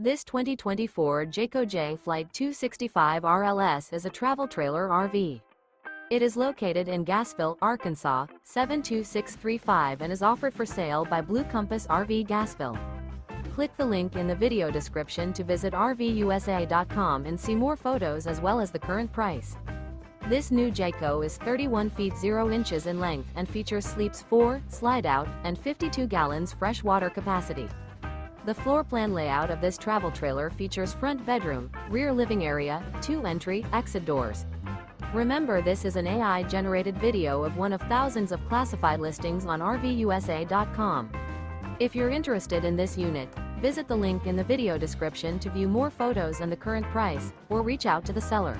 This 2024 Jayco Jay Flight 265 RLS is a travel trailer RV. It is located in Gassville, Arkansas, 72635 and is offered for sale by Blue Compass RV Gassville. Click the link in the video description to visit RVUSA.com and see more photos as well as the current price. This new Jayco is 31 feet 0 inches in length and features sleeps 4, slide-out, and 52 gallons fresh water capacity. The floor plan layout of this travel trailer features front bedroom, rear living area, 2 entry, exit doors. Remember, this is an AI-generated video of one of thousands of classified listings on RVUSA.com. If you're interested in this unit, visit the link in the video description to view more photos and the current price, or reach out to the seller.